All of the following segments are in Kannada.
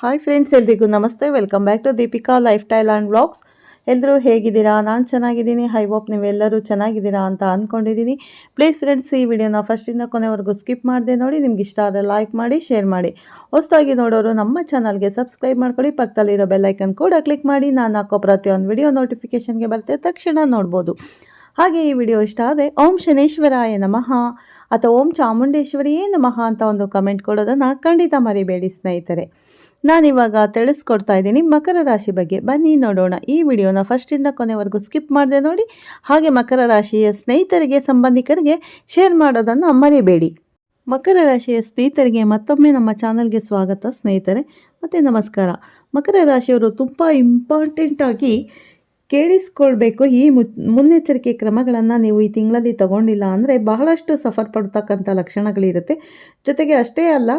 ಹಾಯ್ ಫ್ರೆಂಡ್ಸ್, ಎಲ್ರಿಗೂ ನಮಸ್ತೆ. Welcome back to Deepika lifestyle and vlogs. ಎಲ್ಲರೂ ಹೇಗಿದ್ದೀರಾ? ನಾನು ಚೆನ್ನಾಗಿದ್ದೀನಿ. ಐ ಹೋಪ್ ನೀವೆಲ್ಲರೂ ಚೆನ್ನಾಗಿದ್ದೀರಾ ಅಂತ ಅಂದ್ಕೊಂಡಿದ್ದೀನಿ. ಪ್ಲೀಸ್ ಫ್ರೆಂಡ್ಸ್, ಈ ವಿಡಿಯೋನ ಫಸ್ಟಿಂದ ಕೊನೆವರೆಗೂ ಸ್ಕಿಪ್ ಮಾಡದೆ ನೋಡಿ. ನಿಮ್ಗೆ ಇಷ್ಟ ಆದರೆ ಲೈಕ್ ಮಾಡಿ, ಶೇರ್ ಮಾಡಿ. ಹೊಸದಾಗಿ ನೋಡೋರು ನಮ್ಮ ಚಾನಲ್ಗೆ ಸಬ್ಸ್ಕ್ರೈಬ್ ಮಾಡ್ಕೊಳ್ಳಿ. ಪಕ್ಕದಲ್ಲಿರೋ ಬೆಲ್ಲೈಕನ್ ಕೂಡ ಕ್ಲಿಕ್ ಮಾಡಿ. ನಾನು ಹಾಕೋ ಪ್ರತಿಯೊಂದು ವಿಡಿಯೋ ನೋಟಿಫಿಕೇಷನ್ಗೆ ಬರುತ್ತೆ, ತಕ್ಷಣ ನೋಡ್ಬೋದು. ಹಾಗೆ ಈ ವಿಡಿಯೋ ಇಷ್ಟ ಆದರೆ ಓಂ ಶನೇಶ್ವರಾಯ ನಮಃ ಅಥವಾ ಓಂ ಚಾಮುಂಡೇಶ್ವರಿಯೇ ನಮಃ ಅಂತ ಒಂದು ಕಮೆಂಟ್ ಕೊಡೋದನ್ನು ಖಂಡಿತ ಮರಿಬೇಡಿ ಸ್ನೇಹಿತರೆ. ನಾನಿವಾಗ ತಿಳಿಸ್ಕೊಡ್ತಾ ಇದ್ದೀನಿ ಮಕರ ರಾಶಿ ಬಗ್ಗೆ. ಬನ್ನಿ ನೋಡೋಣ. ಈ ವಿಡಿಯೋನ ಫಸ್ಟಿಂದ ಕೊನೆವರೆಗೂ ಸ್ಕಿಪ್ ಮಾಡದೆ ನೋಡಿ. ಹಾಗೆ ಮಕರ ರಾಶಿಯ ಸ್ನೇಹಿತರಿಗೆ, ಸಂಬಂಧಿಕರಿಗೆ ಶೇರ್ ಮಾಡೋದನ್ನು ಮರಿಬೇಡಿ. ಮಕರ ರಾಶಿಯ ಸ್ನೇಹಿತರಿಗೆ ಮತ್ತೊಮ್ಮೆ ನಮ್ಮ ಚಾನಲ್ಗೆ ಸ್ವಾಗತ ಸ್ನೇಹಿತರೆ, ಮತ್ತು ನಮಸ್ಕಾರ. ಮಕರ ರಾಶಿಯವರು ತುಂಬ ಇಂಪಾರ್ಟೆಂಟಾಗಿ ಕೇಳಿಸ್ಕೊಳ್ಬೇಕು. ಈ ಮುನ್ನೆಚ್ಚರಿಕೆ ಕ್ರಮಗಳನ್ನು ನೀವು ಈ ತಿಂಗಳಲ್ಲಿ ತಗೊಂಡಿಲ್ಲ ಅಂದರೆ ಬಹಳಷ್ಟು ಸಫರ್ ಪಡ್ತಕ್ಕಂಥ ಲಕ್ಷಣಗಳಿರುತ್ತೆ. ಜೊತೆಗೆ ಅಷ್ಟೇ ಅಲ್ಲ,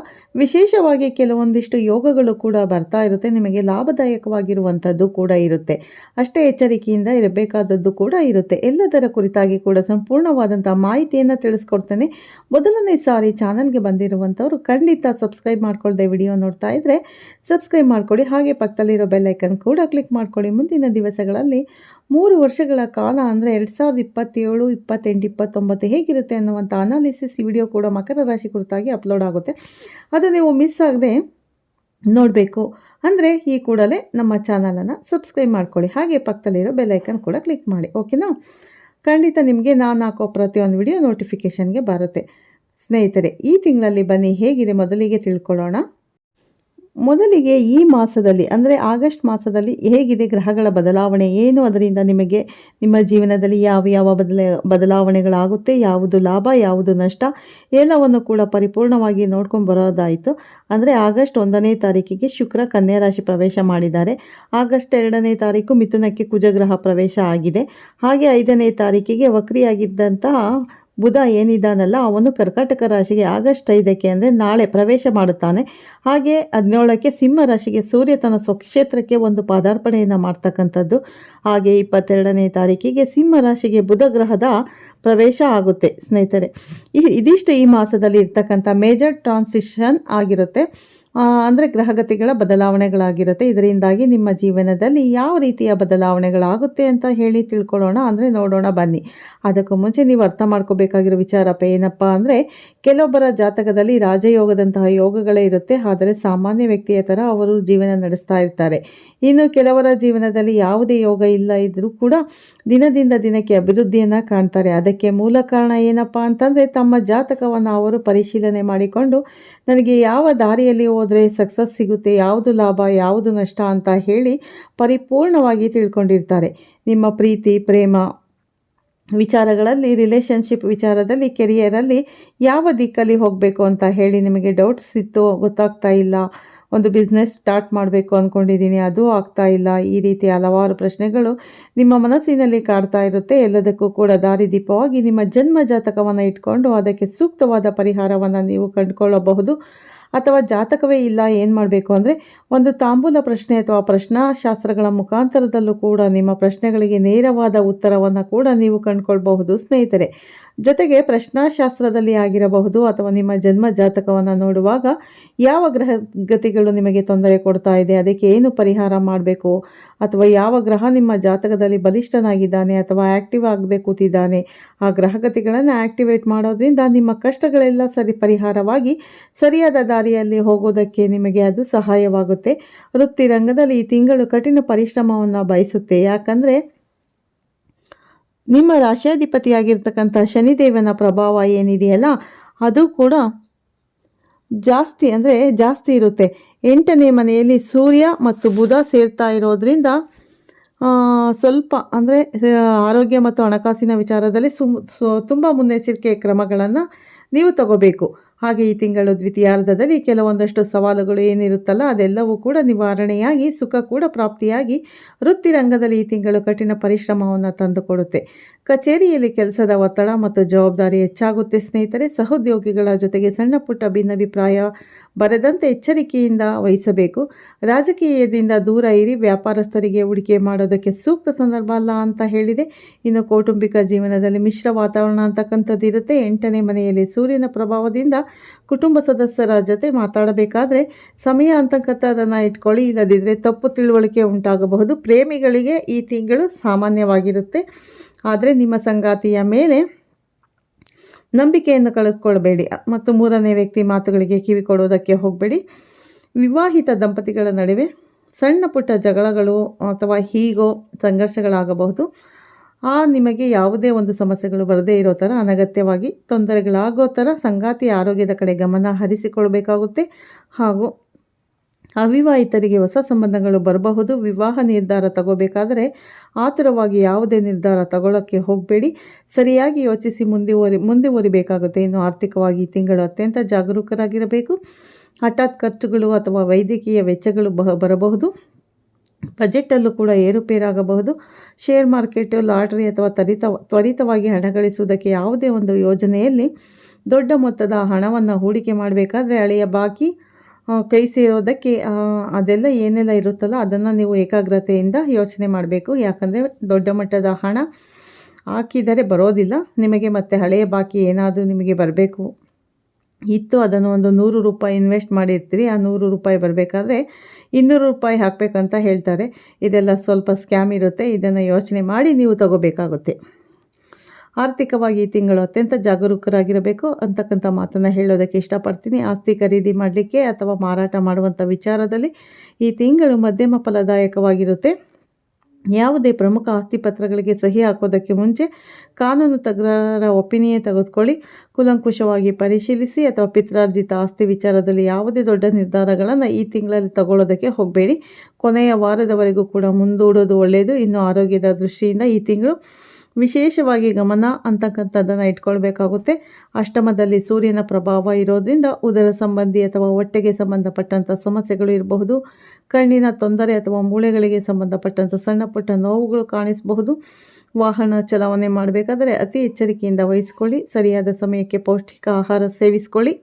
ವಿಶೇಷವಾಗಿ ಕೆಲವೊಂದಿಷ್ಟು ಯೋಗಗಳು ಕೂಡ ಬರ್ತಾ ಇರುತ್ತೆ. ನಿಮಗೆ ಲಾಭದಾಯಕವಾಗಿರುವಂಥದ್ದು ಕೂಡ ಇರುತ್ತೆ. ಅಷ್ಟೇ ಎಚ್ಚರಿಕೆಯಿಂದ ಇರಬೇಕಾದದ್ದು ಕೂಡ ಇರುತ್ತೆ. ಎಲ್ಲದರ ಕುರಿತಾಗಿ ಕೂಡ ಸಂಪೂರ್ಣವಾದಂಥ ಮಾಹಿತಿಯನ್ನು ತಿಳಿಸ್ಕೊಡ್ತೇನೆ. ಮೊದಲನೇ ಸಾರಿ ಚಾನಲ್ಗೆ ಬಂದಿರುವಂಥವ್ರು ಖಂಡಿತ ಸಬ್ಸ್ಕ್ರೈಬ್ ಮಾಡ್ಕೊಳ್ಳದೆ ವಿಡಿಯೋ ನೋಡ್ತಾ ಇದ್ದರೆ ಸಬ್ಸ್ಕ್ರೈಬ್ ಮಾಡ್ಕೊಳ್ಳಿ. ಹಾಗೆ ಪಕ್ಕದಲ್ಲಿರೋ ಬೆಲ್ಲೈಕನ್ ಕೂಡ ಕ್ಲಿಕ್ ಮಾಡ್ಕೊಳ್ಳಿ. ಮುಂದಿನ ದಿವಸಗಳಲ್ಲಿ 3 ವರ್ಷಗಳ ಕಾಲ ಅಂದರೆ 2027, 28, 29 ಹೇಗಿರುತ್ತೆ ಅನ್ನುವಂಥ ಅನಾಲಿಸಿಸ್ ಈ ವಿಡಿಯೋ ಕೂಡ ಮಕರ ರಾಶಿ ಕುರಿತಾಗಿ ಅಪ್ಲೋಡ್ ಆಗುತ್ತೆ. ಅದು ನೀವು ಮಿಸ್ ಆಗದೆ ನೋಡಬೇಕು ಅಂದರೆ ಈ ಕೂಡಲೇ ನಮ್ಮ ಚಾನಲನ್ನು ಸಬ್ಸ್ಕ್ರೈಬ್ ಮಾಡ್ಕೊಳ್ಳಿ. ಹಾಗೆ ಪಕ್ಕದಲ್ಲಿರೋ ಬೆಲ್ಲೈಕನ್ ಕೂಡ ಕ್ಲಿಕ್ ಮಾಡಿ. ಓಕೆನಾ? ಖಂಡಿತ ನಿಮಗೆ ನಾನು ಹಾಕೋ ಪ್ರತಿಯೊಂದು ವಿಡಿಯೋ ನೋಟಿಫಿಕೇಷನ್ಗೆ ಬರುತ್ತೆ. ಸ್ನೇಹಿತರೆ, ಈ ತಿಂಗಳಲ್ಲಿ ಬನ್ನಿ ಹೇಗಿದೆ ಮೊದಲಿಗೆ ತಿಳ್ಕೊಳ್ಳೋಣ. ಮೊದಲಿಗೆ ಈ ಮಾಸದಲ್ಲಿ ಅಂದರೆ ಆಗಸ್ಟ್ ಮಾಸದಲ್ಲಿ ಹೇಗಿದೆ ಗ್ರಹಗಳ ಬದಲಾವಣೆ, ಏನು ಅದರಿಂದ ನಿಮಗೆ ನಿಮ್ಮ ಜೀವನದಲ್ಲಿ ಯಾವ ಬದಲಾವಣೆಗಳಾಗುತ್ತೆ, ಯಾವುದು ಲಾಭ ಯಾವುದು ನಷ್ಟ, ಎಲ್ಲವನ್ನು ಕೂಡ ಪರಿಪೂರ್ಣವಾಗಿ ನೋಡ್ಕೊಂಡು ಬರೋದಾಯಿತು. ಅಂದರೆ ಆಗಸ್ಟ್ 1ನೇ ತಾರೀಕಿಗೆ ಶುಕ್ರ ಕನ್ಯಾ ರಾಶಿ ಪ್ರವೇಶ ಮಾಡಿದ್ದಾರೆ. ಆಗಸ್ಟ್ 2ನೇ ತಾರೀಕು ಮಿಥುನಕ್ಕೆ ಕುಜಗ್ರಹ ಪ್ರವೇಶ ಆಗಿದೆ. ಹಾಗೆ 5ನೇ ತಾರೀಕಿಗೆ ವಕ್ರಿಯಾಗಿದ್ದಂತಹ ಬುಧ ಏನಿದ್ದಾನಲ್ಲ, ಅವನು ಕರ್ಕಾಟಕ ರಾಶಿಗೆ ಆಗಸ್ಟ್ 5ಕ್ಕೆ ಅಂದರೆ ನಾಳೆ ಪ್ರವೇಶ ಮಾಡುತ್ತಾನೆ. ಹಾಗೆ 17ಕ್ಕೆ ಸಿಂಹ ರಾಶಿಗೆ ಸೂರ್ಯ ತನ್ನ ಸ್ವಕ್ಷೇತ್ರಕ್ಕೆ ಒಂದು ಪಾದಾರ್ಪಣೆಯನ್ನು ಮಾಡ್ತಕ್ಕಂಥದ್ದು. ಹಾಗೆ 22ನೇ ತಾರೀಕಿಗೆ ಸಿಂಹ ರಾಶಿಗೆ ಬುಧ ಗ್ರಹದ ಪ್ರವೇಶ ಆಗುತ್ತೆ. ಸ್ನೇಹಿತರೆ, ಇದಿಷ್ಟು ಈ ಮಾಸದಲ್ಲಿ ಇರ್ತಕ್ಕಂಥ ಮೇಜರ್ ಟ್ರಾನ್ಸಿಷನ್ ಆಗಿರುತ್ತೆ. ಅಂದರೆ ಗ್ರಹಗತಿಗಳ ಬದಲಾವಣೆಗಳಾಗಿರುತ್ತೆ. ಇದರಿಂದಾಗಿ ನಿಮ್ಮ ಜೀವನದಲ್ಲಿ ಯಾವ ರೀತಿಯ ಬದಲಾವಣೆಗಳಾಗುತ್ತೆ ಅಂತ ಹೇಳಿ ತಿಳ್ಕೊಳ್ಳೋಣ. ಅಂದರೆ ನೋಡೋಣ ಬನ್ನಿ. ಅದಕ್ಕೂ ಮುಂಚೆ ನೀವು ಅರ್ಥ ಮಾಡ್ಕೋಬೇಕಾಗಿರೋ ವಿಚಾರ ಏನಪ್ಪ ಅಂದರೆ, ಕೆಲವೊಬ್ಬರ ಜಾತಕದಲ್ಲಿ ರಾಜಯೋಗದಂತಹ ಯೋಗಗಳೇ ಇರುತ್ತೆ. ಆದರೆ ಸಾಮಾನ್ಯ ವ್ಯಕ್ತಿಯ ಥರ ಅವರು ಜೀವನ ನಡೆಸ್ತಾ ಇರ್ತಾರೆ. ಇನ್ನು ಕೆಲವರ ಜೀವನದಲ್ಲಿ ಯಾವುದೇ ಯೋಗ ಇಲ್ಲ ಇದ್ದರೂ ಕೂಡ ದಿನದಿಂದ ದಿನಕ್ಕೆ ಅಭಿವೃದ್ಧಿಯನ್ನು ಕಾಣ್ತಾರೆ. ಅದಕ್ಕೆ ಮೂಲ ಕಾರಣ ಏನಪ್ಪ ಅಂತಂದರೆ, ತಮ್ಮ ಜಾತಕವನ್ನು ಅವರು ಪರಿಶೀಲನೆ ಮಾಡಿಕೊಂಡು ನನಗೆ ಯಾವ ದಾರಿಯಲ್ಲಿ ಹೋದರೆ ಸಕ್ಸಸ್ ಸಿಗುತ್ತೆ, ಯಾವುದು ಲಾಭ ಯಾವುದು ನಷ್ಟ ಅಂತ ಹೇಳಿ ಪರಿಪೂರ್ಣವಾಗಿ ತಿಳ್ಕೊಂಡಿರ್ತಾರೆ. ನಿಮ್ಮ ಪ್ರೀತಿ ಪ್ರೇಮ ವಿಚಾರಗಳಲ್ಲಿ, ರಿಲೇಷನ್ಶಿಪ್ ವಿಚಾರದಲ್ಲಿ, ಕೆರಿಯರಲ್ಲಿ ಯಾವ ದಿಕ್ಕಲ್ಲಿ ಹೋಗಬೇಕು ಅಂತ ಹೇಳಿ ನಿಮಗೆ ಡೌಟ್ಸ್ ಇತ್ತು, ಗೊತ್ತಾಗ್ತಾ ಇಲ್ಲ, ಒಂದು ಬಿಸ್ನೆಸ್ ಸ್ಟಾರ್ಟ್ ಮಾಡಬೇಕು ಅಂದ್ಕೊಂಡಿದ್ದೀನಿ, ಅದು ಆಗ್ತಾ ಇಲ್ಲ, ಈ ರೀತಿ ಹಲವಾರು ಪ್ರಶ್ನೆಗಳು ನಿಮ್ಮ ಮನಸ್ಸಿನಲ್ಲಿ ಕಾಡ್ತಾ ಇರುತ್ತೆ. ಎಲ್ಲದಕ್ಕೂ ಕೂಡ ದಾರಿದೀಪವಾಗಿ ನಿಮ್ಮ ಜನ್ಮ ಜಾತಕವನ್ನು ಇಟ್ಕೊಂಡು ಅದಕ್ಕೆ ಸೂಕ್ತವಾದ ಪರಿಹಾರವನ್ನು ನೀವು ಕಂಡುಕೊಳ್ಳಬಹುದು. ಅಥವಾ ಜಾತಕವೇ ಇಲ್ಲ, ಏನು ಮಾಡಬೇಕು ಅಂದರೆ ಒಂದು ತಾಂಬೂಲ ಪ್ರಶ್ನೆ ಅಥವಾ ಪ್ರಶ್ನಾಶಾಸ್ತ್ರಗಳ ಮುಖಾಂತರದಲ್ಲೂ ಕೂಡ ನಿಮ್ಮ ಪ್ರಶ್ನೆಗಳಿಗೆ ನೇರವಾದ ಉತ್ತರವನ್ನು ಕೂಡ ನೀವು ಕಂಡುಕೊಳ್ಬಹುದು ಸ್ನೇಹಿತರೆ. ಜೊತೆಗೆ ಪ್ರಶ್ನಾಶಾಸ್ತ್ರದಲ್ಲಿ ಆಗಿರಬಹುದು ಅಥವಾ ನಿಮ್ಮ ಜನ್ಮ ಜಾತಕವನ್ನು ನೋಡುವಾಗ ಯಾವ ಗ್ರಹಗತಿಗಳು ನಿಮಗೆ ತೊಂದರೆ ಕೊಡ್ತಾ ಇದೆ, ಅದಕ್ಕೆ ಏನು ಪರಿಹಾರ ಮಾಡಬೇಕು, ಅಥವಾ ಯಾವ ಗ್ರಹ ನಿಮ್ಮ ಜಾತಕದಲ್ಲಿ ಬಲಿಷ್ಠನಾಗಿದ್ದಾನೆ ಅಥವಾ ಆ್ಯಕ್ಟಿವ್ ಆಗದೆ ಕೂತಿದ್ದಾನೆ, ಆ ಗ್ರಹಗತಿಗಳನ್ನು ಆ್ಯಕ್ಟಿವೇಟ್ ಮಾಡೋದ್ರಿಂದ ನಿಮ್ಮ ಕಷ್ಟಗಳೆಲ್ಲ ಪರಿಹಾರವಾಗಿ ಸರಿಯಾದ ದಾರಿಯಲ್ಲಿ ಹೋಗೋದಕ್ಕೆ ನಿಮಗೆ ಅದು ಸಹಾಯವಾಗುತ್ತೆ. ವೃತ್ತಿ ರಂಗದಲ್ಲಿ ಈ ತಿಂಗಳು ಕಠಿಣ ಪರಿಶ್ರಮವನ್ನು ಬಯಸುತ್ತೆ. ಯಾಕಂದರೆ ನಿಮ್ಮ ರಾಶ್ಯಾಧಿಪತಿಯಾಗಿರ್ತಕ್ಕಂಥ ಶನಿದೇವನ ಪ್ರಭಾವ ಏನಿದೆಯಲ್ಲ, ಅದು ಕೂಡ ಜಾಸ್ತಿ ಇರುತ್ತೆ. 8ನೇ ಮನೆಯಲ್ಲಿ ಸೂರ್ಯ ಮತ್ತು ಬುಧ ಸೇರ್ತಾ ಇರೋದ್ರಿಂದ ಸ್ವಲ್ಪ ಅಂದರೆ ಆರೋಗ್ಯ ಮತ್ತು ಹಣಕಾಸಿನ ವಿಚಾರದಲ್ಲಿ ತುಂಬ ಮುನ್ನೆಚ್ಚರಿಕೆ ಕ್ರಮಗಳನ್ನು ನೀವು ತಗೋಬೇಕು. ಹಾಗೆ ಈ ತಿಂಗಳು ದ್ವಿತೀಯಾರ್ಧದಲ್ಲಿ ಕೆಲವೊಂದಷ್ಟು ಸವಾಲುಗಳು ಏನಿರುತ್ತಲ್ಲ ಅದೆಲ್ಲವೂ ಕೂಡ ನಿವಾರಣೆಯಾಗಿ ಸುಖ ಕೂಡ ಪ್ರಾಪ್ತಿಯಾಗಿ ವೃತ್ತಿ ರಂಗದಲ್ಲಿ ಈ ತಿಂಗಳು ಕಠಿಣ ಪರಿಶ್ರಮವನ್ನು ತಂದುಕೊಡುತ್ತೆ. ಕಚೇರಿಯಲ್ಲಿ ಕೆಲಸದ ಒತ್ತಡ ಮತ್ತು ಜವಾಬ್ದಾರಿ ಹೆಚ್ಚಾಗುತ್ತೆ ಸ್ನೇಹಿತರೆ. ಸಹೋದ್ಯೋಗಿಗಳ ಜೊತೆಗೆ ಸಣ್ಣ ಪುಟ್ಟ ಭಿನ್ನಾಭಿಪ್ರಾಯ ಬರದಂತೆ ಎಚ್ಚರಿಕೆಯಿಂದ ವಹಿಸಬೇಕು. ರಾಜಕೀಯದಿಂದ ದೂರ ಇರಿ. ವ್ಯಾಪಾರಸ್ಥರಿಗೆ ಹೂಡಿಕೆ ಮಾಡೋದಕ್ಕೆ ಸೂಕ್ತ ಸಂದರ್ಭ ಅಲ್ಲ ಅಂತ ಹೇಳಿದೆ. ಇನ್ನು ಕೌಟುಂಬಿಕ ಜೀವನದಲ್ಲಿ ಮಿಶ್ರ ವಾತಾವರಣ ಅಂತಕ್ಕಂಥದ್ದು ಇರುತ್ತೆ. 8ನೇ ಮನೆಯಲ್ಲಿ ಸೂರ್ಯನ ಪ್ರಭಾವದಿಂದ ಕುಟುಂಬ ಸದಸ್ಯರ ಜೊತೆ ಮಾತಾಡಬೇಕಾದ್ರೆ ಸಮಯ ಅಂತಕ್ಕಂಥದ್ದನ್ನು ಇಟ್ಕೊಳ್ಳಿ, ಇಲ್ಲದಿದ್ದರೆ ತಪ್ಪು ತಿಳುವಳಿಕೆ ಉಂಟಾಗಬಹುದು. ಪ್ರೇಮಿಗಳಿಗೆ ಈ ತಿಂಗಳು ಸಾಮಾನ್ಯವಾಗಿರುತ್ತೆ, ಆದರೆ ನಿಮ್ಮ ಸಂಗಾತಿಯ ಮೇಲೆ ನಂಬಿಕೆಯನ್ನು ಕಳೆದುಕೊಳ್ಬೇಡಿ ಮತ್ತು 3ನೇ ವ್ಯಕ್ತಿ ಮಾತುಗಳಿಗೆ ಕಿವಿ ಕೊಡೋದಕ್ಕೆ ಹೋಗಬೇಡಿ. ವಿವಾಹಿತ ದಂಪತಿಗಳ ನಡುವೆ ಸಣ್ಣ ಪುಟ್ಟ ಜಗಳಗಳು ಅಥವಾ ಹೀಗೋ ಸಂಘರ್ಷಗಳಾಗಬಹುದು. ನಿಮಗೆ ಯಾವುದೇ ಒಂದು ಸಮಸ್ಯೆಗಳು ಬರದೇ ಇರೋ ಥರ, ಅನಗತ್ಯವಾಗಿ ತೊಂದರೆಗಳಾಗೋ ಥರ ಸಂಗಾತಿಯ ಆರೋಗ್ಯದ ಕಡೆ ಗಮನ ಹರಿಸಿಕೊಳ್ಬೇಕಾಗುತ್ತೆ. ಹಾಗೂ ಅವಿವಾಹಿತರಿಗೆ ಹೊಸ ಸಂಬಂಧಗಳು ಬರಬಹುದು. ವಿವಾಹ ನಿರ್ಧಾರ ತಗೋಬೇಕಾದರೆ ಆತುರವಾಗಿ ಯಾವುದೇ ನಿರ್ಧಾರ ತಗೊಳ್ಳೋಕ್ಕೆ ಹೋಗಬೇಡಿ. ಸರಿಯಾಗಿ ಯೋಚಿಸಿ ಮುಂದುವರಿಬೇಕಾಗುತ್ತೆ. ಇನ್ನು ಆರ್ಥಿಕವಾಗಿ ಈ ತಿಂಗಳು ಅತ್ಯಂತ ಜಾಗರೂಕರಾಗಿರಬೇಕು. ಹಠಾತ್ ಖರ್ಚುಗಳು ಅಥವಾ ವೈದ್ಯಕೀಯ ವೆಚ್ಚಗಳು ಬರಬಹುದು. ಬಜೆಟಲ್ಲೂ ಕೂಡ ಏರುಪೇರಾಗಬಹುದು. ಶೇರ್ ಮಾರ್ಕೆಟ್, ಲಾಟರಿ ಅಥವಾ ತ್ವರಿತವಾಗಿ ಹಣ ಗಳಿಸುವುದಕ್ಕೆ ಯಾವುದೇ ಒಂದು ಯೋಜನೆಯಲ್ಲಿ ದೊಡ್ಡ ಮೊತ್ತದ ಹಣವನ್ನು ಹೂಡಿಕೆ ಮಾಡಬೇಕಾದ್ರೆ ಹಳೆಯ ಬಾಕಿ ಕೈ ಸೇರೋದಕ್ಕೆ ಅದೆಲ್ಲ ಏನೆಲ್ಲ ಇರುತ್ತಲ್ಲ ಅದನ್ನು ನೀವು ಏಕಾಗ್ರತೆಯಿಂದ ಯೋಚನೆ ಮಾಡಬೇಕು. ಯಾಕಂದರೆ ದೊಡ್ಡ ಮಟ್ಟದ ಹಣ ಹಾಕಿದರೆ ಬರೋದಿಲ್ಲ ನಿಮಗೆ. ಮತ್ತೆ ಹಳೆಯ ಬಾಕಿ ಏನಾದರೂ ನಿಮಗೆ ಬರಬೇಕು ಇತ್ತು, ಅದನ್ನು ಒಂದು 100 ರೂಪಾಯಿ ಇನ್ವೆಸ್ಟ್ ಮಾಡಿರ್ತೀರಿ, ಆ 100 ರೂಪಾಯಿ ಬರಬೇಕಾದ್ರೆ 200 ರೂಪಾಯಿ ಹಾಕಬೇಕಂತ ಹೇಳ್ತಾರೆ. ಇದೆಲ್ಲ ಸ್ವಲ್ಪ ಸ್ಕ್ಯಾಮ್ ಇರುತ್ತೆ. ಇದನ್ನು ಯೋಚನೆ ಮಾಡಿ ನೀವು ತಗೋಬೇಕಾಗುತ್ತೆ. ಆರ್ಥಿಕವಾಗಿ ಈ ತಿಂಗಳು ಅತ್ಯಂತ ಜಾಗರೂಕರಾಗಿರಬೇಕು ಅಂತಕ್ಕಂಥ ಮಾತನ್ನು ಹೇಳೋದಕ್ಕೆ ಇಷ್ಟಪಡ್ತೀನಿ. ಆಸ್ತಿ ಖರೀದಿ ಮಾಡಲಿಕ್ಕೆ ಅಥವಾ ಮಾರಾಟ ಮಾಡುವಂಥ ವಿಚಾರದಲ್ಲಿ ಈ ತಿಂಗಳು ಮಧ್ಯಮ ಫಲದಾಯಕವಾಗಿರುತ್ತೆ. ಯಾವುದೇ ಪ್ರಮುಖ ಆಸ್ತಿ ಪತ್ರಗಳಿಗೆ ಸಹಿ ಹಾಕೋದಕ್ಕೆ ಮುಂಚೆ ಕಾನೂನು ತಜ್ಞರ ಒಪಿನಿಯನ್ ತೆಗೆದುಕೊಳ್ಳಿ. ಕೂಲಂಕುಷವಾಗಿ ಪರಿಶೀಲಿಸಿ. ಅಥವಾ ಪಿತ್ರಾರ್ಜಿತ ಆಸ್ತಿ ವಿಚಾರದಲ್ಲಿ ಯಾವುದೇ ದೊಡ್ಡ ನಿರ್ಧಾರಗಳನ್ನು ಈ ತಿಂಗಳಲ್ಲಿ ತಗೊಳ್ಳೋದಕ್ಕೆ ಹೋಗಬೇಡಿ. ಕೊನೆಯ ವಾರದವರೆಗೂ ಕೂಡ ಮುಂದೂಡೋದು ಒಳ್ಳೆಯದು. ಇನ್ನು ಆರೋಗ್ಯದ ದೃಷ್ಟಿಯಿಂದ ಈ ತಿಂಗಳು ವಿಶೇಷವಾಗಿ ಗಮನ ಅಂತಕ್ಕಂಥದ್ದನ್ನು ಇಟ್ಕೊಳ್ಬೇಕಾಗುತ್ತೆ. ಅಷ್ಟಮದಲ್ಲಿ ಸೂರ್ಯನ ಪ್ರಭಾವ ಇರೋದ್ರಿಂದ ಉದರ ಸಂಬಂಧಿ ಅಥವಾ ಹೊಟ್ಟೆಗೆ ಸಂಬಂಧಪಟ್ಟಂಥ ಸಮಸ್ಯೆಗಳು ಇರಬಹುದು. ಕಣ್ಣಿನ ತೊಂದರೆ ಅಥವಾ ಮೂಳೆಗಳಿಗೆ ಸಂಬಂಧಪಟ್ಟಂಥ ಸಣ್ಣ ಪುಟ್ಟ ನೋವುಗಳು ಕಾಣಿಸಬಹುದು. ವಾಹನ ಚಲಾವಣೆ ಮಾಡಬೇಕಾದರೆ ಅತಿ ಎಚ್ಚರಿಕೆಯಿಂದ ವಹಿಸಿಕೊಳ್ಳಿ. ಸರಿಯಾದ ಸಮಯಕ್ಕೆ ಪೌಷ್ಟಿಕ ಆಹಾರ ಸೇವಿಸಿಕೊಳ್ಳಿ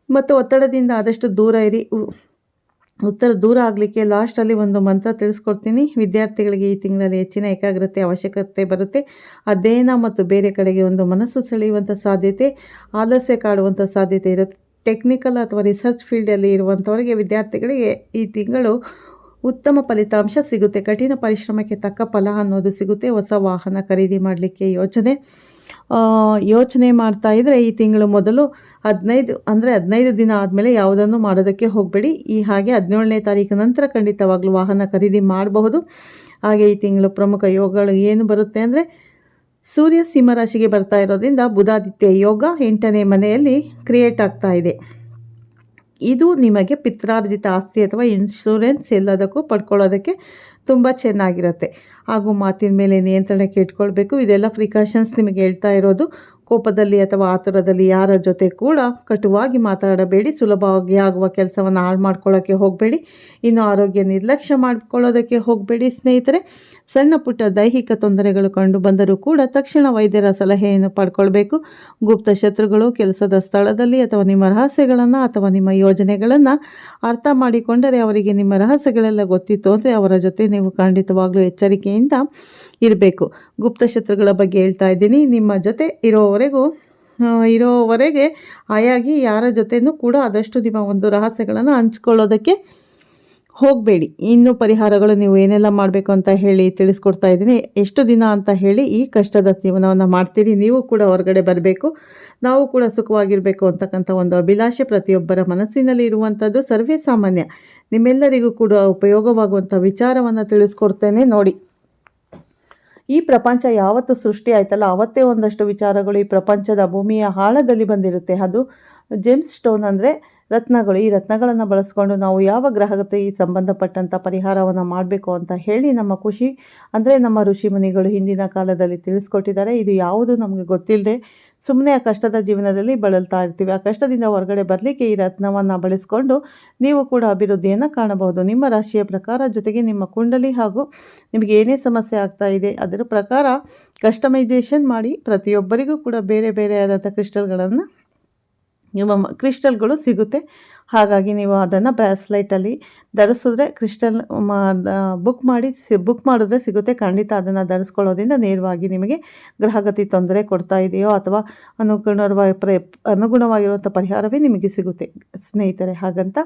ಮತ್ತು ಒತ್ತಡದಿಂದ ಆದಷ್ಟು ದೂರ ಇರಿ. ದೂರ ಆಗಲಿಕ್ಕೆ ಲಾಸ್ಟಲ್ಲಿ ಒಂದು ಮಂತ್ರ ತಿಳಿಸ್ಕೊಡ್ತೀನಿ. ವಿದ್ಯಾರ್ಥಿಗಳಿಗೆ ಈ ತಿಂಗಳಲ್ಲಿ ಹೆಚ್ಚಿನ ಏಕಾಗ್ರತೆ ಅವಶ್ಯಕತೆ ಬರುತ್ತೆ. ಅಧ್ಯಯನ ಮತ್ತು ಬೇರೆ ಕಡೆಗೆ ಒಂದು ಮನಸ್ಸು ಸೆಳೆಯುವಂಥ ಸಾಧ್ಯತೆ, ಆಲಸ್ಯ ಕಾಡುವಂಥ ಸಾಧ್ಯತೆ ಇರುತ್ತೆ. ಟೆಕ್ನಿಕಲ್ ಅಥವಾ ರಿಸರ್ಚ್ ಫೀಲ್ಡಲ್ಲಿ ಇರುವಂಥವರಿಗೆ, ವಿದ್ಯಾರ್ಥಿಗಳಿಗೆ ಈ ತಿಂಗಳು ಉತ್ತಮ ಫಲಿತಾಂಶ ಸಿಗುತ್ತೆ. ಕಠಿಣ ಪರಿಶ್ರಮಕ್ಕೆ ತಕ್ಕ ಫಲ ಅನ್ನೋದು ಸಿಗುತ್ತೆ. ಹೊಸ ವಾಹನ ಖರೀದಿ ಮಾಡಲಿಕ್ಕೆ ಯೋಚನೆ ಮಾಡ್ತಾ ಇದ್ದರೆ ಈ ತಿಂಗಳು ಮೊದಲು 15 ದಿನ ಆದಮೇಲೆ ಯಾವುದನ್ನು ಮಾಡೋದಕ್ಕೆ ಹೋಗಬೇಡಿ. ಹಾಗೆ 17ನೇ ತಾರೀಕು ನಂತರ ಖಂಡಿತವಾಗ್ಲೂ ವಾಹನ ಖರೀದಿ ಮಾಡಬಹುದು. ಹಾಗೆ ಈ ತಿಂಗಳು ಪ್ರಮುಖ ಯೋಗಗಳು ಏನು ಬರುತ್ತೆ ಅಂದರೆ, ಸೂರ್ಯ ಸಿಂಹರಾಶಿಗೆ ಬರ್ತಾ ಇರೋದ್ರಿಂದ ಬುಧಾದಿತ್ಯ ಯೋಗ 8ನೇ ಮನೆಯಲ್ಲಿ ಕ್ರಿಯೇಟ್ ಆಗ್ತಾ ಇದೆ. ಇದು ನಿಮಗೆ ಪಿತ್ರಾರ್ಜಿತ ಆಸ್ತಿ ಅಥವಾ ಇನ್ಶೂರೆನ್ಸ್ ಎಲ್ಲದಕ್ಕೂ ಪಡ್ಕೊಳ್ಳೋದಕ್ಕೆ ತುಂಬ ಚೆನ್ನಾಗಿರುತ್ತೆ. ಹಾಗೂ ಮಾತಿನ ಮೇಲೆ ನಿಯಂತ್ರಣಕ್ಕೆ ಇಟ್ಕೊಳ್ಬೇಕು. ಇದೆಲ್ಲ ಪ್ರಿಕಾಷನ್ಸ್ ನಿಮಗೆ ಹೇಳ್ತಾ ಇರೋದು. ಕೋಪದಲ್ಲಿ ಅಥವಾ ಆತುರದಲ್ಲಿ ಯಾರ ಜೊತೆ ಕೂಡ ಕಟುವಾಗಿ ಮಾತಾಡಬೇಡಿ. ಸುಲಭವಾಗಿ ಆಗುವ ಕೆಲಸವನ್ನು ಹಾಳು ಮಾಡ್ಕೊಳ್ಳೋಕ್ಕೆ ಹೋಗಬೇಡಿ. ಇನ್ನು ಆರೋಗ್ಯ ನಿರ್ಲಕ್ಷ್ಯ ಮಾಡಿಕೊಳ್ಳೋದಕ್ಕೆ ಹೋಗಬೇಡಿ ಸ್ನೇಹಿತರೆ. ಸಣ್ಣ ಪುಟ್ಟ ದೈಹಿಕ ತೊಂದರೆಗಳು ಕಂಡು ಬಂದರೂ ಕೂಡ ತಕ್ಷಣ ವೈದ್ಯರ ಸಲಹೆಯನ್ನು ಪಡ್ಕೊಳ್ಬೇಕು. ಗುಪ್ತ ಶತ್ರುಗಳು ಕೆಲಸದ ಸ್ಥಳದಲ್ಲಿ ಅಥವಾ ನಿಮ್ಮ ರಹಸ್ಯಗಳನ್ನು ಅಥವಾ ನಿಮ್ಮ ಯೋಜನೆಗಳನ್ನು ಅರ್ಥ ಮಾಡಿಕೊಂಡರೆ, ಅವರಿಗೆ ನಿಮ್ಮ ರಹಸ್ಯಗಳೆಲ್ಲ ಗೊತ್ತಿತ್ತು ಅಂದರೆ ಅವರ ಜೊತೆ ನೀವು ಖಂಡಿತವಾಗ್ಲೂ ಎಚ್ಚರಿಕೆಯಿಂದ ಇರಬೇಕು. ಗುಪ್ತ ಶತ್ರುಗಳ ಬಗ್ಗೆ ಹೇಳ್ತಾ ಇದ್ದೀನಿ. ನಿಮ್ಮ ಜೊತೆ ಇರೋವರೆಗೆ ಆಯಾಗಿ ಯಾರ ಜೊತೆನೂ ಕೂಡ ಆದಷ್ಟು ನಿಮ್ಮ ಒಂದು ರಹಸ್ಯಗಳನ್ನು ಹಂಚ್ಕೊಳ್ಳೋದಕ್ಕೆ ಹೋಗಬೇಡಿ. ಇನ್ನು ಪರಿಹಾರಗಳು ನೀವು ಏನೆಲ್ಲ ಮಾಡಬೇಕು ಅಂತ ಹೇಳಿ ತಿಳಿಸ್ಕೊಡ್ತಾ ಇದ್ದೀನಿ. ಎಷ್ಟು ದಿನ ಅಂತ ಹೇಳಿ ಈ ಕಷ್ಟದ ಜೀವನವನ್ನು ಮಾಡ್ತೀರಿ. ನೀವು ಕೂಡ ಹೊರಗಡೆ ಬರಬೇಕು, ನಾವು ಕೂಡ ಸುಖವಾಗಿರಬೇಕು ಅಂತಕ್ಕಂಥ ಒಂದು ಅಭಿಲಾಷೆ ಪ್ರತಿಯೊಬ್ಬರ ಮನಸ್ಸಿನಲ್ಲಿ ಇರುವಂಥದ್ದು ಸರ್ವೇ ಸಾಮಾನ್ಯ. ನಿಮ್ಮೆಲ್ಲರಿಗೂ ಕೂಡ ಉಪಯೋಗವಾಗುವಂಥ ವಿಚಾರವನ್ನು ತಿಳಿಸ್ಕೊಡ್ತೇನೆ ನೋಡಿ. ಈ ಪ್ರಪಂಚ ಯಾವತ್ತು ಸೃಷ್ಟಿ ಆಯ್ತಲ್ಲ ಆವತ್ತೇ ಒಂದಷ್ಟು ವಿಚಾರಗಳು ಈ ಪ್ರಪಂಚದ ಭೂಮಿಯ ಆಳದಲ್ಲಿ ಬಂದಿರುತ್ತೆ. ಅದು ಜೆಮ್ಸ್ ಸ್ಟೋನ್ ಅಂದರೆ ರತ್ನಗಳು. ಈ ರತ್ನಗಳನ್ನು ಬಳಸ್ಕೊಂಡು ನಾವು ಯಾವ ಗ್ರಹಕ್ಕೆ ಸಂಬಂಧಪಟ್ಟಂಥ ಪರಿಹಾರವನ್ನು ಮಾಡಬೇಕು ಅಂತ ಹೇಳಿ ನಮ್ಮ ಋಷಿ ಮುನಿಗಳು ಹಿಂದಿನ ಕಾಲದಲ್ಲಿ ತಿಳಿಸ್ಕೊಟ್ಟಿದ್ದಾರೆ. ಇದು ಯಾವುದು ನಮಗೆ ಗೊತ್ತಿಲ್ಲದೆ ಸುಮ್ಮನೆ ಆ ಕಷ್ಟದ ಜೀವನದಲ್ಲಿ ಬಳಲ್ತಾ ಇರ್ತೀವಿ. ಆ ಕಷ್ಟದಿಂದ ಹೊರಗಡೆ ಬರಲಿಕ್ಕೆ ಈ ರತ್ನವನ್ನು ಬಳಸಿಕೊಂಡು ನೀವು ಕೂಡ ಅಭಿವೃದ್ಧಿಯನ್ನು ಕಾಣಬಹುದು. ನಿಮ್ಮ ರಾಶಿಯ ಪ್ರಕಾರ ಜೊತೆಗೆ ನಿಮ್ಮ ಕುಂಡಲಿ ಹಾಗೂ ನಿಮಗೆ ಏನೇ ಸಮಸ್ಯೆ ಆಗ್ತಾ ಇದೆ ಅದರ ಪ್ರಕಾರ ಕಸ್ಟಮೈಸೇಷನ್ ಮಾಡಿ ಪ್ರತಿಯೊಬ್ಬರಿಗೂ ಕೂಡ ಬೇರೆ ಬೇರೆಯಾದಂಥ ಕ್ರಿಸ್ಟಲ್ಗಳು ಸಿಗುತ್ತೆ. ಹಾಗಾಗಿ ನೀವು ಅದನ್ನು ಬ್ರಾಸ್ಲೈಟಲ್ಲಿ ಧರಿಸಿದ್ರೆ ಕ್ರಿಸ್ಟಲ್ ಬುಕ್ ಮಾಡಿದ್ರೆ ಸಿಗುತ್ತೆ. ಖಂಡಿತ ಅದನ್ನು ಧರಿಸ್ಕೊಳ್ಳೋದ್ರಿಂದ ನೇರವಾಗಿ ನಿಮಗೆ ಗ್ರಹಗತಿ ತೊಂದರೆ ಕೊಡ್ತಾ ಇದೆಯೋ ಅಥವಾ ಅನುಗುಣವಾಗಿರುವಂಥ ಪರಿಹಾರವೇ ನಿಮಗೆ ಸಿಗುತ್ತೆ ಸ್ನೇಹಿತರೆ. ಹಾಗಂತ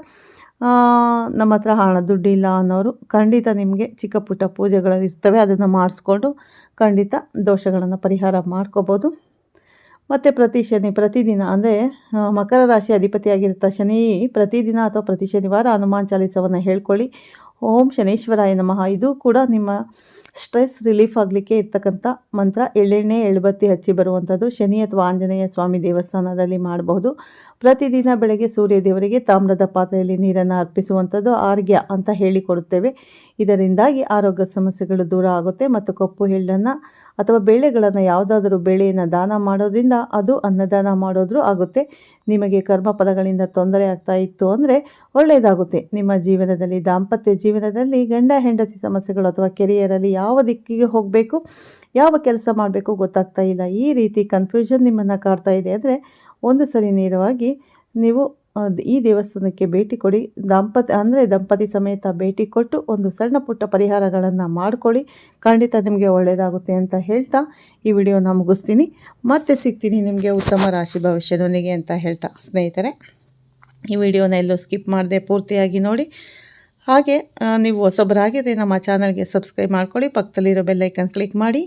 ನಮ್ಮ ಹತ್ರ ಹಣ ದುಡ್ಡಿಲ್ಲ ಅನ್ನೋರು ಖಂಡಿತ ನಿಮಗೆ ಚಿಕ್ಕ ಪುಟ್ಟ ಪೂಜೆಗಳು ಇರ್ತವೆ, ಅದನ್ನು ಮಾಡಿಸ್ಕೊಂಡು ಖಂಡಿತ ದೋಷಗಳನ್ನು ಪರಿಹಾರ ಮಾಡ್ಕೋಬೋದು. ಮತ್ತು ಪ್ರತಿದಿನ ಅಂದರೆ ಮಕರ ರಾಶಿ ಅಧಿಪತಿಯಾಗಿರುತ್ತ ಶನಿ ಪ್ರತಿದಿನ ಅಥವಾ ಪ್ರತಿ ಶನಿವಾರ ಹನುಮಾನ್ ಚಾಲೀಸವನ್ನು ಹೇಳ್ಕೊಳ್ಳಿ. ಓಂ ಶನೀಶ್ವರಾಯ ನಮಃ. ಇದು ಕೂಡ ನಿಮ್ಮ ಸ್ಟ್ರೆಸ್ ರಿಲೀಫ್ ಆಗಲಿಕ್ಕೆ ಇರ್ತಕ್ಕಂಥ ಮಂತ್ರ. ಎಳ್ಳೆಣ್ಣೆ ಎಳ್ಬತ್ತಿ ಹಚ್ಚಿ ಬರುವಂಥದ್ದು ಶನಿ ಅಥವಾ ಆಂಜನೇಯ ಸ್ವಾಮಿ ದೇವಸ್ಥಾನದಲ್ಲಿ ಮಾಡಬಹುದು. ಪ್ರತಿದಿನ ಬೆಳಗ್ಗೆ ಸೂರ್ಯ ದೇವರಿಗೆ ತಾಮ್ರದ ಪಾತ್ರೆಯಲ್ಲಿ ನೀರನ್ನು ಅರ್ಪಿಸುವಂಥದ್ದು ಆರ್ಘ್ಯ ಅಂತ ಹೇಳಿಕೊಡುತ್ತೇವೆ. ಇದರಿಂದಾಗಿ ಆರೋಗ್ಯ ಸಮಸ್ಯೆಗಳು ದೂರ ಆಗುತ್ತೆ. ಮತ್ತು ಕಪ್ಪು ಎಳ್ಳನ್ನು ಅಥವಾ ಬೇಳೆಗಳನ್ನು ಯಾವುದಾದರೂ ಬೇಳೆಯನ್ನು ದಾನ ಮಾಡೋದ್ರಿಂದ ಅದು ಅನ್ನದಾನ ಮಾಡೋದ್ರೂ ಆಗುತ್ತೆ. ನಿಮಗೆ ಕರ್ಮಫಲಗಳಿಂದ ತೊಂದರೆ ಆಗ್ತಾ ಇತ್ತು ಅಂದರೆ ಒಳ್ಳೆಯದಾಗುತ್ತೆ. ನಿಮ್ಮ ಜೀವನದಲ್ಲಿ ದಾಂಪತ್ಯ ಜೀವನದಲ್ಲಿ ಗಂಡ ಹೆಂಡತಿ ಸಮಸ್ಯೆಗಳು ಅಥವಾ ಕೆರಿಯರಲ್ಲಿ ಯಾವ ದಿಕ್ಕಿಗೆ ಹೋಗಬೇಕು, ಯಾವ ಕೆಲಸ ಮಾಡಬೇಕು ಗೊತ್ತಾಗ್ತಾ ಇಲ್ಲ, ಈ ರೀತಿ ಕನ್ಫ್ಯೂಷನ್ ನಿಮ್ಮನ್ನು ಕಾಡ್ತಾ ಇದೆ ಅಂದರೆ ಒಂದು ಸರಿ ನೇರವಾಗಿ ನೀವು ಈ ದೇವಸ್ಥಾನಕ್ಕೆ ಭೇಟಿ ಕೊಡಿ. ದಂಪತಿ ಸಮೇತ ಭೇಟಿ ಕೊಟ್ಟು ಒಂದು ಸಣ್ಣ ಪುಟ್ಟ ಪರಿಹಾರಗಳನ್ನು ಮಾಡಿಕೊಳ್ಳಿ. ಖಂಡಿತ ನಿಮಗೆ ಒಳ್ಳೆಯದಾಗುತ್ತೆ ಅಂತ ಹೇಳ್ತಾ ಈ ವಿಡಿಯೋನ ಮುಗಿಸ್ತೀನಿ. ಮತ್ತೆ ಸಿಗ್ತೀನಿ ನಿಮಗೆ ಉತ್ತಮ ರಾಶಿ ಭವಿಷ್ಯದೊಂದಿಗೆ ಅಂತ ಹೇಳ್ತಾ ಸ್ನೇಹಿತರೆ, ಈ ವಿಡಿಯೋನ ಎಲ್ಲೂ ಸ್ಕಿಪ್ ಮಾಡದೆ ಪೂರ್ತಿಯಾಗಿ ನೋಡಿ. ಹಾಗೆ ನೀವು ಹೊಸಬರಾಗಿದ್ದರೆ ನಮ್ಮ ಚಾನಲ್ಗೆ ಸಬ್ಸ್ಕ್ರೈಬ್ ಮಾಡ್ಕೊಳ್ಳಿ. ಪಕ್ಕದಲ್ಲಿರೋ ಬೆಲ್ಲೈಕನ್ ಕ್ಲಿಕ್ ಮಾಡಿ.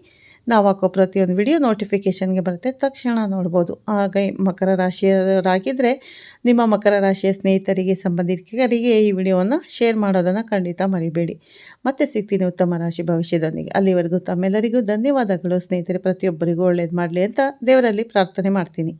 ನಾವು ಹಾಕೋ ಪ್ರತಿಯೊಂದು ವಿಡಿಯೋ ನೋಟಿಫಿಕೇಷನ್ಗೆ ಬರುತ್ತೆ, ತಕ್ಷಣ ನೋಡ್ಬೋದು. ಹಾಗೆ ಮಕರ ರಾಶಿಯವರಾಗಿದ್ದರೆ ನಿಮ್ಮ ಮಕರ ರಾಶಿಯ ಸ್ನೇಹಿತರಿಗೆ ಸಂಬಂಧಿಕರಿಗೆ ಈ ವಿಡಿಯೋವನ್ನು ಶೇರ್ ಮಾಡೋದನ್ನು ಖಂಡಿತ ಮರಿಬೇಡಿ. ಮತ್ತೆ ಸಿಗ್ತೀನಿ ಉತ್ತಮ ರಾಶಿ ಭವಿಷ್ಯದೊಂದಿಗೆ. ಅಲ್ಲಿವರೆಗೂ ತಮ್ಮೆಲ್ಲರಿಗೂ ಧನ್ಯವಾದಗಳು ಸ್ನೇಹಿತರೆ. ಪ್ರತಿಯೊಬ್ಬರಿಗೂ ಒಳ್ಳೇದು ಮಾಡಲಿ ಅಂತ ದೇವರಲ್ಲಿ ಪ್ರಾರ್ಥನೆ ಮಾಡ್ತೀನಿ.